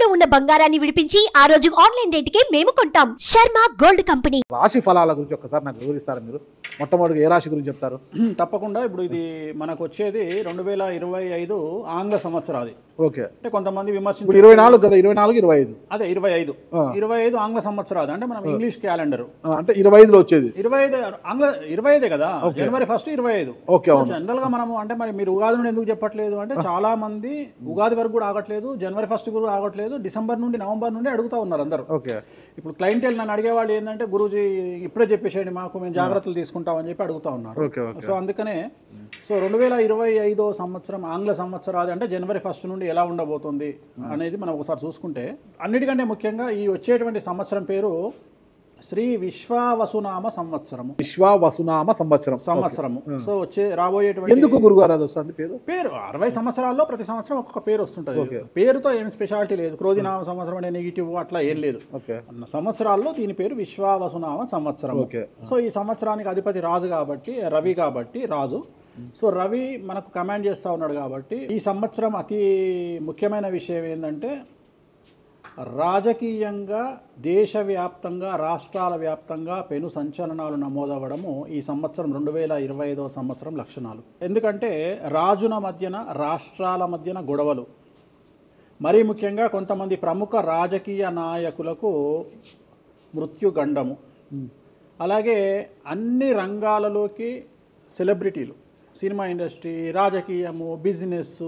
తాకట్టులో ఉన్న బంగారాన్ని విడిపించి ఆ రోజు ఆన్లైన్ రేటుకే మేము కొంటాం. Sharma gold company. రాశి ఫలాల గురించి ఒక్కసారి నాకు వివరిస్తారు మీరు? మొట్టమొదటి ఏ రాశి గురించి చెప్తారు? తప్పకుండా. ఇప్పుడు ఇది మనకు వచ్చేది 2025 ఆంగ్ల సంవత్సరాది. ఓకే. అంటే కొంతమంది విమర్శించారు 24 కదా, 24 25 అదే 25 ఆంగ్ల సంవత్సరాది అంటే మనం ఇంగ్లీష్ క్యాలెండర్ అంటే 25లో వచ్చేది 25 ఆంగ్ల 25 కదా, జనవరి 1 25. జనరల్ గా మనము అంటే మరి మీరు ఉగాది నుండి ఎందుకు చెప్పట్లేదు అంటే చాలా మంది ఉగాది వరకు కూడా ఆగట్లేదు, జనవరి 1 కూడా ఆగట్లేదు, డిసెంబర్ నుండి నవంబర్ నుండి అడుగుతా ఉన్నారు అందరూ. ఓకే. ఇప్పుడు క్లయింటెల్ నన్ను అడిగేవాళ్ళు ఏంటంటే గురూజీ ఇప్పుడే చెప్పేసేయండి మాకు, మేము జాగ్రత్తలు తీసుకుంటామని చెప్పి అడుగుతా ఉన్నారు. సో అందుకనే 2025 సంవత్సరం ఆంగ్ల సంవత్సరాది అంటే జనవరి 1 నుండి ఎలా ఉండబోతుంది అనేది మనం ఒకసారి చూసుకుంటే, అన్నిటికంటే ముఖ్యంగా ఈ వచ్చేటువంటి సంవత్సరం పేరు శ్రీ విశ్వావసునామ సంవత్సరము. విశ్వావసునామ సంవత్సరము. సో రాబోయేటువంటి ఎందుకు గురుగారు అది వస్తుంది పేరు 60 సంవత్సరాల్లో ప్రతి సంవత్సరం ఒక్కొక్క పేరు వస్తుంటది. పేరుతో ఏం స్పెషాలిటీ లేదు. క్రోధినామ సంవత్సరం అనే నెగిటివ్ అట్లా ఏం లేదు. సంవత్సరాల్లో దీని పేరు విశ్వావసునామ సంవత్సరం. సో ఈ సంవత్సరానికి అధిపతి రాజు కాబట్టి, రవి కాబట్టి రాజు. సో రవి మనకు కమాండ్ చేస్తూ ఉన్నాడు కాబట్టి ఈ సంవత్సరం అతి ముఖ్యమైన విషయం ఏంటంటే రాజకీయంగా దేశవ్యాప్తంగా రాష్ట్రాల వ్యాప్తంగా పెను సంచలనాలు నమోదవ్వడము ఈ సంవత్సరం 2025 సంవత్సరం లక్షణాలు. ఎందుకంటే రాజుల మధ్యన రాష్ట్రాల మధ్యన గొడవలు, మరీ ముఖ్యంగా కొంతమంది ప్రముఖ రాజకీయ నాయకులకు మృత్యుగండము, అలాగే అన్ని రంగాలలోకి సెలబ్రిటీలు, సినిమా ఇండస్ట్రీ, రాజకీయము, బిజినెస్,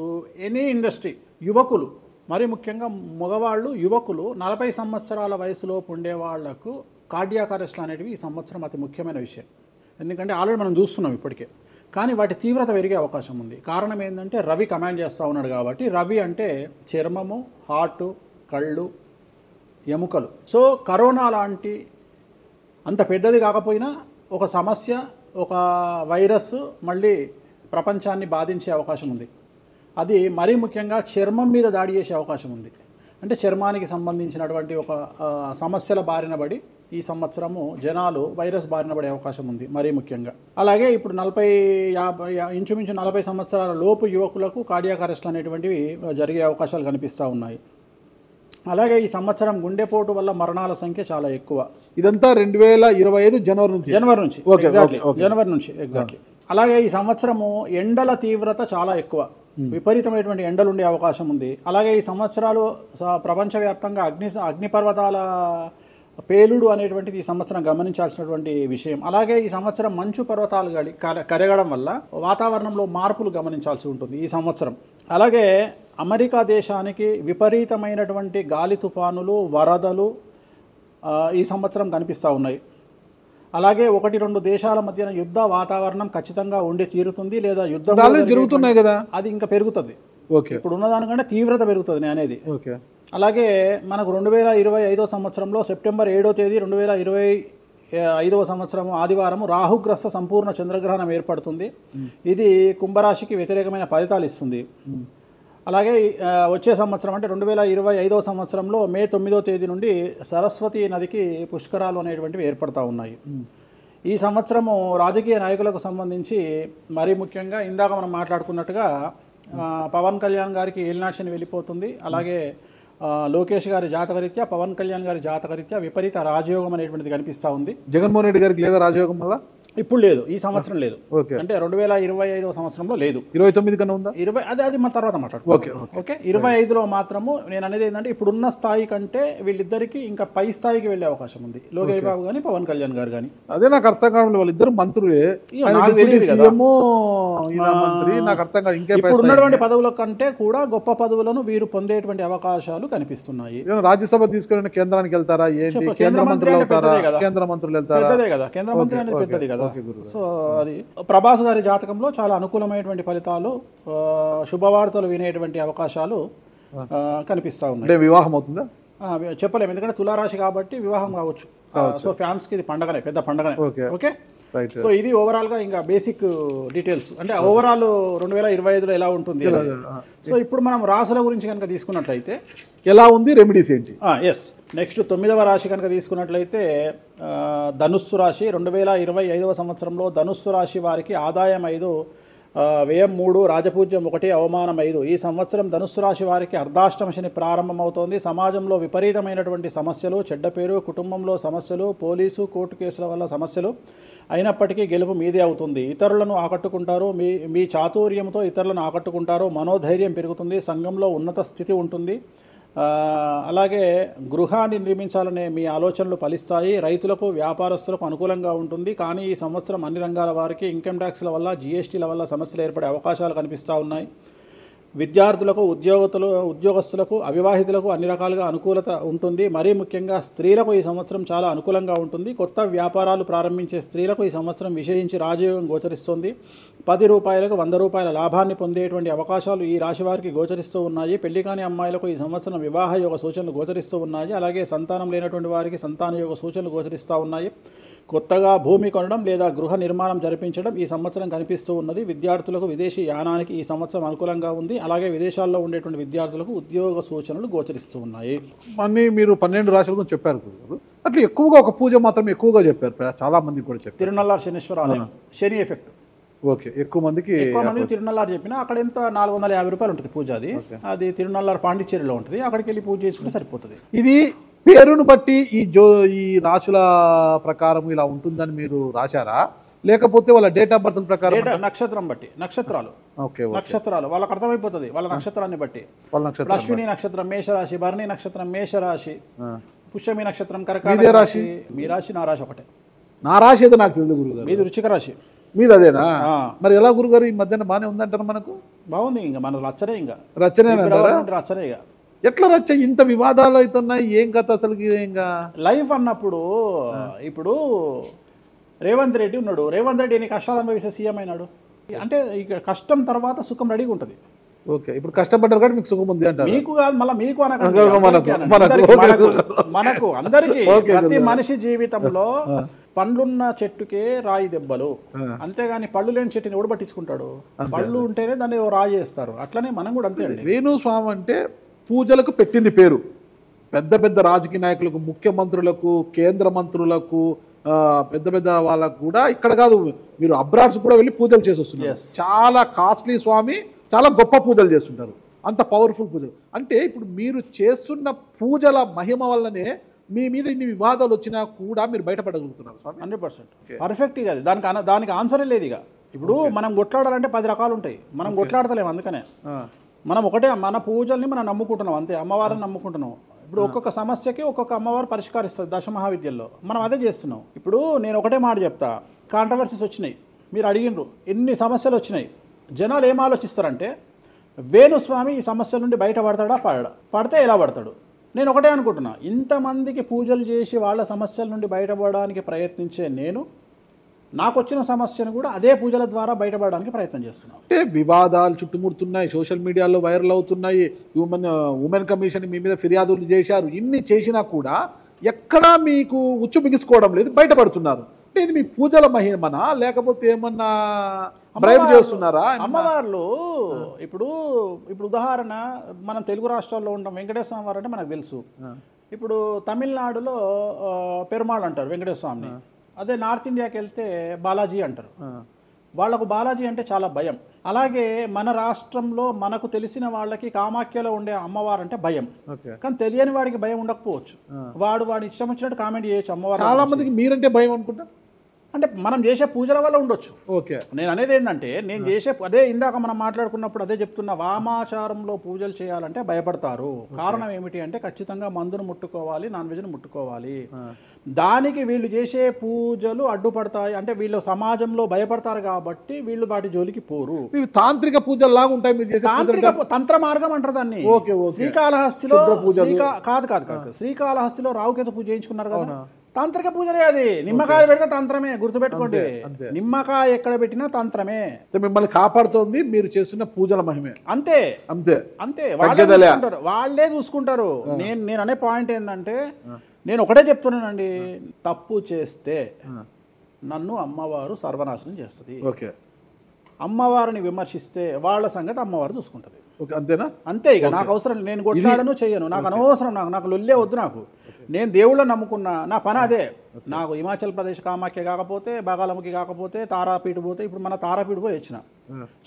ఎనీ ఇండస్ట్రీ, యువకులు, మరి ముఖ్యంగా మగవాళ్ళు యువకులు 40 సంవత్సరాల వయసులోపు ఉండే వాళ్లకు కార్డియాక్ అరెస్ట్లు అనేటివి ఈ సంవత్సరం అతి ముఖ్యమైన విషయం. ఎందుకంటే ఆల్రెడీ మనం చూస్తున్నాం ఇప్పటికే, కానీ వాటి తీవ్రత పెరిగే అవకాశం ఉంది. కారణం ఏంటంటే రవి కమాండ్ చేస్తూ ఉన్నాడు కాబట్టి. రవి అంటే చర్మము, హార్టు, కళ్ళు, ఎముకలు. సో కరోనా లాంటి అంత పెద్దది కాకపోయినా ఒక సమస్య, ఒక వైరస్ మళ్ళీ ప్రపంచాన్ని బాధించే అవకాశం ఉంది. అది మరీ ముఖ్యంగా చర్మం మీద దాడి చేసే అవకాశం ఉంది. అంటే చర్మానికి సంబంధించినటువంటి ఒక సమస్యల బారిన పడి ఈ సంవత్సరము జనాలు వైరస్ బారిన పడే అవకాశం ఉంది మరీ ముఖ్యంగా. అలాగే ఇప్పుడు ఇంచుమించు 40 సంవత్సరాల లోపు యువకులకు కార్డియాక్ అరెస్ట్ అనేటువంటివి జరిగే అవకాశాలు కనిపిస్తూ ఉన్నాయి. అలాగే ఈ సంవత్సరం గుండెపోటు వల్ల మరణాల సంఖ్య చాలా ఎక్కువ. ఇదంతా 2025 జనవరి నుంచి ఎగ్జాక్ట్లీ. అలాగే ఈ సంవత్సరము ఎండల తీవ్రత చాలా ఎక్కువ, విపరీతమైనటువంటి ఎండలు ఉండే అవకాశం ఉంది. అలాగే ఈ సంవత్సరాలు ప్రపంచవ్యాప్తంగా అగ్నిపర్వతాల పేలుడు అనేటువంటిది ఈ సంవత్సరం గమనించాల్సినటువంటి విషయం. అలాగే ఈ సంవత్సరం మంచు పర్వతాలు కరగడం వల్ల వాతావరణంలో మార్పులు గమనించాల్సి ఉంటుంది ఈ సంవత్సరం. అలాగే అమెరికా దేశానికి విపరీతమైనటువంటి గాలి తుఫానులు, వరదలు ఈ సంవత్సరం కనిపిస్తూ ఉన్నాయి. అలాగే 1-2 దేశాల మధ్యన యుద్ధ వాతావరణం ఖచ్చితంగా ఉండి తీరుతుంది, లేదా యుద్ధం జరుగుతున్నాయి కదా, అది ఇంకా పెరుగుతుంది. ఇప్పుడు ఉన్నదానికంటే తీవ్రత పెరుగుతుంది అనేది. అలాగే మనకు 2025 సంవత్సరంలో సెప్టెంబర్ 7వ తేదీ 2025 సంవత్సరం ఆదివారం రాహుగ్రస్త సంపూర్ణ చంద్రగ్రహణం ఏర్పడుతుంది. ఇది కుంభరాశికి వ్యతిరేకమైన ఫలితాలు ఇస్తుంది. అలాగే వచ్చే సంవత్సరం అంటే 2025 సంవత్సరంలో మే 9వ తేదీ నుండి సరస్వతి నదికి పుష్కరాలు అనేటువంటివి ఏర్పడతా ఉన్నాయి. ఈ సంవత్సరము రాజకీయ నాయకులకు సంబంధించి మరీ ముఖ్యంగా ఇందాక మనం మాట్లాడుకున్నట్టుగా పవన్ కళ్యాణ్ గారికి ఏలినాటి శని వెళ్ళిపోతుంది. అలాగే లోకేష్ గారి జాతకరీత్యా, పవన్ కళ్యాణ్ గారి జాతకరీత్యా విపరీత రాజయోగం అనేటువంటిది కనిపిస్తూ ఉంది. జగన్మోహన్ రెడ్డి గారికి లేదా రాజయోగం వల్ల? ఇప్పుడు లేదు, ఈ సంవత్సరం లేదు. అంటే 2025 సంవత్సరంలో లేదు. 29 కన్నా ఉందా? అది మన తర్వాత మాట్లాడుకోవాలి. ఓకే. 25లో మాత్రము నేను అనేది ఏంటంటే ఇప్పుడున్న స్థాయి కంటే వీళ్ళిద్దరికి ఇంకా పై స్థాయికి వెళ్లే అవకాశం ఉంది, లోకేష్ బాబు గానీ పవన్ కళ్యాణ్ గారు కానీ. అదే నాకు అర్థం కావడం, వాళ్ళిద్దరు మంత్రులే, నాకు అర్థం కాదు. ఇంకా ఇప్పుడు ఉన్నటువంటి పదవుల కంటే కూడా గొప్ప పదవులను వీరు పొందేటువంటి అవకాశాలు కనిపిస్తున్నాయి. రాజ్యసభ తీసుకుని కేంద్రానికి వెళ్తారా? కేంద్ర మంత్రులు వెళ్తారా? కేంద్ర మంత్రులు వెళ్తారా? పెద్దదే కదా, కేంద్ర మంత్రి అనేది పెద్దది కదా. సో అది ప్రభాస్ గారి జాతకంలో చాలా అనుకూలమైనటువంటి ఫలితాలు, శుభవార్తలు వినేటువంటి అవకాశాలు కనిపిస్తా ఉన్నాయి. వివాహం అవుతుందా చెప్పలేము, ఎందుకంటే తులారాశి కాబట్టి వివాహం కావచ్చు. సో ఫ్యాన్స్ కి ఇది పండగనే, పెద్ద పండగనే. ఓకే. సో ఇది ఓవరాల్ గా ఇంకా బేసిక్ డీటెయిల్స్, అంటే ఓవరాల్ 2025లో ఎలా ఉంటుంది. సో ఇప్పుడు మనం రాశుల గురించి కనుక తీసుకున్నట్లయితే ఎలా ఉంది, రెమెడీస్ ఏంటి? నెక్స్ట్ 9వ రాశి కనుక తీసుకున్నట్లయితే ధనుస్సు రాశి. 2025 సంవత్సరంలో ధనుస్సు రాశి వారికి ఆదాయం 5, వ్యయం 3, రాజపూజ్యం 1, అవమానం 5. ఈ సంవత్సరం ధనుస్సు రాశి వారికి అర్ధాష్టమ శని ప్రారంభమవుతోంది. సమాజంలో విపరీతమైనటువంటి సమస్యలు, చెడ్డ పేరు, కుటుంబంలో సమస్యలు, పోలీసు కోర్టు కేసుల వల్ల సమస్యలు అయినప్పటికీ గెలుపు మీదే అవుతుంది. ఇతరులను ఆకట్టుకుంటారు, మీ చాతుర్యంతో ఇతరులను ఆకట్టుకుంటారు, మనోధైర్యం పెరుగుతుంది, సంఘంలో ఉన్నత స్థితి ఉంటుంది. అలాగే గృహాన్ని నిర్మించాలనే మీ ఆలోచనలు ఫలిస్తాయి. రైతులకు వ్యాపారస్తులకు అనుకూలంగా ఉంటుంది. కానీ ఈ సంవత్సరం అన్ని రంగాల వారికి ఇన్కమ్ ట్యాక్స్ల వల్ల, జీఎస్టీల వల్ల సమస్యలు ఏర్పడే అవకాశాలు కనిపిస్తూ ఉన్నాయి. విద్యార్థులకు, ఉద్యోగస్తులకు, అవివాహితులకు అన్ని రకాలుగా అనుకూలత ఉంటుంది. మరీ ముఖ్యంగా స్త్రీలకు ఈ సంవత్సరం చాలా అనుకూలంగా ఉంటుంది. కొత్త వ్యాపారాలు ప్రారంభించే స్త్రీలకు ఈ సంవత్సరం విశేషించి రాజయోగం గోచరిస్తుంది. 10 రూపాయలకు 100 రూపాయల లాభాన్ని పొందేటువంటి అవకాశాలు ఈ రాశి వారికి గోచరిస్తూ ఉన్నాయి. పెళ్లి కాని అమ్మాయిలకు ఈ సంవత్సరం వివాహ యోగ సూచనలు గోచరిస్తూ ఉన్నాయి. అలాగే సంతానం లేనటువంటి వారికి సంతాన యోగ సూచనలు గోచరిస్తూ ఉన్నాయి. కొత్తగా భూమి కొనడం లేదా గృహ నిర్మాణం జరిపించడం ఈ సంవత్సరం కనిపిస్తూ ఉన్నది. విద్యార్థులకు విదేశీ యానానికి ఈ సంవత్సరం అనుకూలంగా ఉంది. అలాగే విదేశాల్లో ఉండేటువంటి విద్యార్థులకు ఉద్యోగ సూచనలు గోచరిస్తూ ఉన్నాయి. అన్నీ మీరు 12 రాశుల గురించి చెప్పారు గురుగారు. అట్లా ఎక్కువగా ఒక పూజ మాత్రం ఎక్కువగా చెప్పారు, చాలా మంది కూడా చెప్పారు. తిరునల్లారు శనీశ్వర ఆలయం, శని ఎఫెక్ట్. ఓకే, ఎక్కువ మందికి తిరునల్లారు చెప్పినా అక్కడ ఎంత 450 రూపాయలు ఉంటుంది పూజ. అది తిరునల్లారు పాండిచ్చేరిలో ఉంటుంది. అక్కడికి వెళ్ళి పూజ చేసుకుంటే సరిపోతుంది. ఇది పేరును బట్టి ఈ రాశుల ప్రకారం ఇలా ఉంటుందని మీరు రాశారా, లేకపోతే వాళ్ళ డేట్ ఆఫ్ బర్త్ ప్రకారం? నక్షత్రం బట్టి, నక్షత్రాలు వాళ్ళకి అర్థమైపోతుంది. వాళ్ళ నక్షత్రాన్ని బట్టి. అశ్విని నక్షత్రం మేషరాశి, భరణి నక్షత్రం మేషరాశి, పుష్యమి నక్షత్రం కర్కాటక రాశి. మీ రాశి నా రాశి ఒకటే. నా రాశి ఏదో నాకు తెలియదు గురుగారు. మీది వృశ్చిక రాశి. మీది అదేనా? మరి ఎలా గురుగారు ఈ మధ్యన బాగానే ఉందంటారు? మనకు బాగుంది. ఇంకా మన రచనే, ఇంకా రచనే రచనే. ఎట్లా రచ్చ? ఇంత వివాదాలు అవుతున్నాయి, ఏం కథ అసలు? ఇంకా లైఫ్ అన్నప్పుడు ఇప్పుడు రేవంత్ రెడ్డి ఉన్నాడు. రేవంత్ రెడ్డి ఎన్ని కష్టాలు అనుభవిస్తే సీఎం అయినాడు అంటే ఇక కష్టం తర్వాత సుఖం రెడీగా ఉంటుంది. ఓకే, ఇప్పుడు కష్టపడ్డారు కాబట్టి మీకు సుఖం ఉంది అంటారు. మీకు కాదు, మళ్ళీ మీకు మనకు అందరికీ. ప్రతి మనిషి జీవితంలో పండ్లున్న చెట్టుకే రాయి దెబ్బలు, అంతేగాని పళ్ళు లేని చెట్టుని ఎవడు పట్టించుకుంటాడు? పళ్ళు ఉంటేనే దాన్ని రాయి చేస్తారు. అట్లనే మనం కూడా అంతే అండి. వేణుస్వామి అంటే పూజలకు పెట్టింది పేరు. పెద్ద పెద్ద రాజకీయ నాయకులకు, ముఖ్యమంత్రులకు, కేంద్ర మంత్రులకు, పెద్ద పెద్ద వాళ్ళకు కూడా ఇక్కడ కాదు, మీరు అబ్రాడ్స్ కూడా వెళ్ళి పూజలు చేసి వస్తున్నారు. చాలా కాస్ట్లీ స్వామి, చాలా గొప్ప పూజలు చేస్తుంటారు, అంత పవర్ఫుల్ పూజలు. అంటే ఇప్పుడు మీరు చేస్తున్న పూజల మహిమ వల్లనే మీ మీద ఇన్ని వివాదాలు వచ్చినా కూడా మీరు బయటపడగలుగుతున్నారు. 100% పర్ఫెక్ట్. ఇక దానికి ఆన్సరే లేదు. ఇక ఇప్పుడు మనం కొట్లాడాలంటే 10 రకాలు ఉంటాయి, మనం కొట్లాడతలేము. అందుకనే మనం ఒకటే, మన పూజల్ని మనం నమ్ముకుంటున్నాం అంతే, అమ్మవారిని నమ్ముకుంటున్నాం. ఇప్పుడు ఒక్కొక్క సమస్యకి ఒక్కొక్క అమ్మవారు పరిష్కరిస్తుంది. దశమహావిద్యల్లో మనం అదే చేస్తున్నాం. ఇప్పుడు నేను ఒకటే మాట చెప్తా, కాంట్రవర్సీస్ వచ్చినాయి, మీరు అడిగినరు, ఎన్ని సమస్యలు వచ్చినాయి. జనాలు ఏం ఆలోచిస్తారంటే వేణుస్వామి ఈ సమస్యల నుండి బయటపడతాడా, పడితే ఎలా పడతాడు? నేను ఒకటే అనుకుంటున్నా, ఇంతమందికి పూజలు చేసి వాళ్ళ సమస్యల నుండి బయటపడడానికి ప్రయత్నించే నేను నాకు వచ్చిన సమస్యను కూడా అదే పూజల ద్వారా బయటపడడానికి ప్రయత్నం చేస్తున్నాను. అంటే వివాదాలు చుట్టుముడుతున్నాయి, సోషల్ మీడియాలో వైరల్ అవుతున్నాయి, ఉమెన్ కమిషన్ మీ మీద ఫిర్యాదులు చేశారు. ఇన్ని చేసినా కూడా ఎక్కడా మీకు ఉచ్చు బిగుసుకోవడం లేదు, బయటపడుతున్నారు. అంటే ఇది మీ పూజల మహిమనా, లేకపోతే ఏమన్నా బ్రైబ్ చేస్తున్నారా? అమ్మవార్లు ఇప్పుడు ఉదాహరణ, మనం తెలుగు రాష్ట్రాల్లో ఉంటాం, వెంకటేశ్వర స్వామి వారు అంటే మనకు తెలుసు. ఇప్పుడు తమిళనాడులో పెరుమాళ్ అంటారు వెంకటేశ్వర స్వామిని. అదే నార్త్ ఇండియాకి వెళ్తే బాలాజీ అంటారు. వాళ్లకు బాలాజీ అంటే చాలా భయం. అలాగే మన రాష్ట్రంలో మనకు తెలిసిన వాళ్ళకి కామాఖ్యలో ఉండే అమ్మవారు అంటే భయం. కానీ తెలియని వాడికి భయం ఉండకపోవచ్చు, వాడు ఇష్టం వచ్చినట్టు కామెంట్ చేయొచ్చు అమ్మవారు. చాలా మందికి మీరంటే భయం అనుకుంటా, అంటే మనం చేసే పూజల వల్ల ఉండొచ్చు. ఓకే, నేను అనేది ఏంటంటే, నేను చేసే అదే ఇందాక మనం మాట్లాడుకున్నప్పుడు అదే చెప్తున్నా, వామాచారంలో పూజలు చేయాలంటే భయపడతారు. కారణం ఏమిటి అంటే ఖచ్చితంగా మందును ముట్టుకోవాలి, నాన్ వెజ్ను ముట్టుకోవాలి. దానికి వీళ్ళు చేసే పూజలు అడ్డుపడతాయి. అంటే వీళ్ళు సమాజంలో భయపడతారు కాబట్టి వీళ్ళు వాటి జోలికి పోరు. తాంత్రిక పూజలు లాగా ఉంటాయి మీరు చేసే తాంత్రిక తంత్ర మార్గం అంటారు దాన్ని. శ్రీకాళహస్తిలో కాదు శ్రీకాళహస్తిలో రావుకేతు పూజ చేయించుకున్నారు కదా, తాంత్రిక పూజలే అది. నిమ్మకాయ పెడితే తంత్రమే, గుర్తుపెట్టుకోండి. నిమ్మకాయ ఎక్కడ పెట్టినా తంత్రమే. మిమ్మల్ని కాపాడుతోంది మీరు చేస్తున్న పూజల మహిమే. అంతే అంతే అంతే, వాళ్ళే చూసుకుంటారు. నేను అనే పాయింట్ ఏంటంటే, నేను ఒకటే చెప్తున్నానండి, తప్పు చేస్తే నన్ను అమ్మవారు సర్వనాశనం చేస్తుంది. ఓకే, అమ్మవారిని విమర్శిస్తే వాళ్ళ సంగతి అమ్మవారు చూసుకుంటది. అంతేనా? అంతే. ఇక నాకు అవసరం, నేను కొట్లాడను, చెయ్యను, నాకు అనవసరం, నాకు లొల్లే వద్దు. నాకు నేను దేవుళ్ళని నమ్ముకున్నా, నా పని అదే. నాకు హిమాచల్ ప్రదేశ్ కామాఖ్య కాకపోతే, బాగాలముఖి కాకపోతే, తారాపీఠ పోతే, ఇప్పుడు మన తారాపీఠ పోయి వచ్చిన.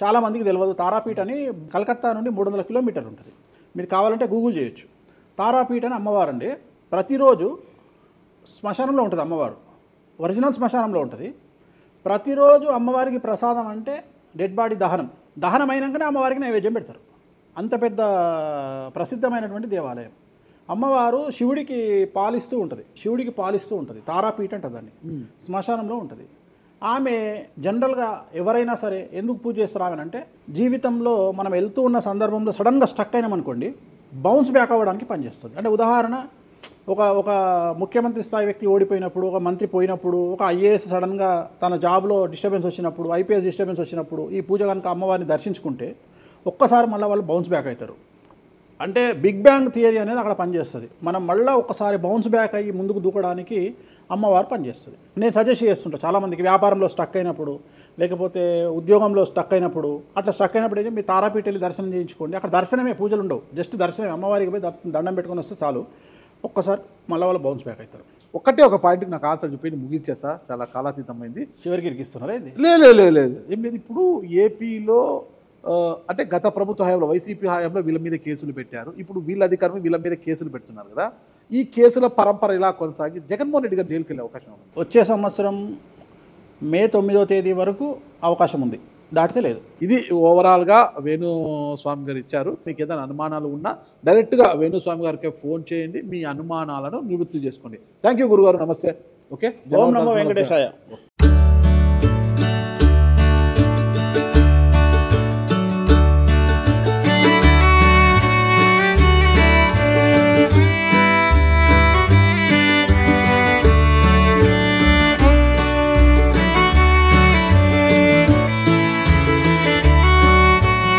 చాలా మందికి తెలియదు, తారాపీఠ అని కలకత్తా నుండి 300 కిలోమీటర్లు ఉంటుంది. మీరు కావాలంటే గూగుల్ చేయొచ్చు. తారాపీఠ అని అమ్మవారు అండి. ప్రతిరోజు శ్మశానంలో ఉంటుంది అమ్మవారు, ఒరిజినల్ శ్మశానంలో ఉంటుంది. ప్రతిరోజు అమ్మవారికి ప్రసాదం అంటే డెడ్ బాడీ దహనం అయినాకనే అమ్మవారికి నైవేద్యం పెడతారు. అంత పెద్ద ప్రసిద్ధమైనటువంటి దేవాలయం. అమ్మవారు శివుడికి పాలిస్తూ ఉంటుంది. తారాపీఠ అంటుంది దాన్ని. శ్మశానంలో ఉంటుంది. ఆమె జనరల్గా ఎవరైనా సరే ఎందుకు పూజ చేస్తారు ఆమెనంటే, జీవితంలో మనం వెళ్తూ ఉన్న సందర్భంలో సడన్గా స్టక్ అయినామనుకోండి, బౌన్స్ బ్యాక్ అవ్వడానికి పనిచేస్తుంది. అంటే ఉదాహరణ, ఒక ముఖ్యమంత్రి స్థాయి వ్యక్తి ఓడిపోయినప్పుడు, ఒక మంత్రి పోయినప్పుడు, ఒక ఐఏఎస్ సడన్గా తన జాబ్లో డిస్టర్బెన్స్ వచ్చినప్పుడు, ఐపీఎస్ డిస్టర్బెన్స్ వచ్చినప్పుడు ఈ పూజ కనుక అమ్మవారిని దర్శించుకుంటే ఒక్కసారి మళ్ళీ వాళ్ళు బౌన్స్ బ్యాక్ అవుతారు. అంటే బిగ్ బ్యాంగ్ థియరీ అనేది అక్కడ పనిచేస్తుంది. మనం మళ్ళీ ఒక్కసారి బౌన్స్ బ్యాక్ అయ్యి ముందుకు దూకడానికి అమ్మవారు పనిచేస్తుంది. నేను సజెస్ట్ చేస్తుంటాను చాలామందికి, వ్యాపారంలో స్టక్ అయినప్పుడు, లేకపోతే ఉద్యోగంలో స్టక్ అయినప్పుడు, అట్లా స్టక్ అయినప్పుడు అయితే మీ తారాపీఠ వెళ్ళి దర్శనం చేయించుకోండి. అక్కడ దర్శనమే, పూజలు ఉండవు, జస్ట్ దర్శనమే. అమ్మవారికి పోయి దండం పెట్టుకొని వస్తే చాలు, ఒక్కసారి మళ్ళీ వాళ్ళు బౌన్స్ బ్యాక్ అవుతారు. ఒక్కటే ఒక పాయింట్కి నాకు ఆన్సర్ చెప్పి ముగించేసా, చాలా కాలాతీతమైంది. చివరికి ఇరికిస్తున్నారా ఇది? లేదు ఏం లేదు. ఇప్పుడు ఏపీలో అంటే గత ప్రభుత్వ హయాంలో, వైసీపీ హయాంలో వీళ్ళ మీద కేసులు పెట్టారు. ఇప్పుడు వీళ్ళ అధికారం వీళ్ళ మీద కేసులు పెడుతున్నారు కదా. ఈ కేసుల పరంపర ఇలా కొనసాగి జగన్మోహన్ రెడ్డి గారు జైలుకి వెళ్ళే అవకాశం ఉంది. వచ్చే సంవత్సరం మే 9వ తేదీ వరకు అవకాశం ఉంది, దాటితే లేదు. ఇది ఓవరాల్గా వేణుస్వామి గారు ఇచ్చారు. మీకు ఏదైనా అనుమానాలు ఉన్నా డైరెక్ట్గా వేణుస్వామి గారికి ఫోన్ చేయండి, మీ అనుమానాలను నివృత్తి చేసుకోండి. థ్యాంక్ యూ గురుగారు, నమస్తే. ఓకే, ఓం నమో వెంకటేశాయ.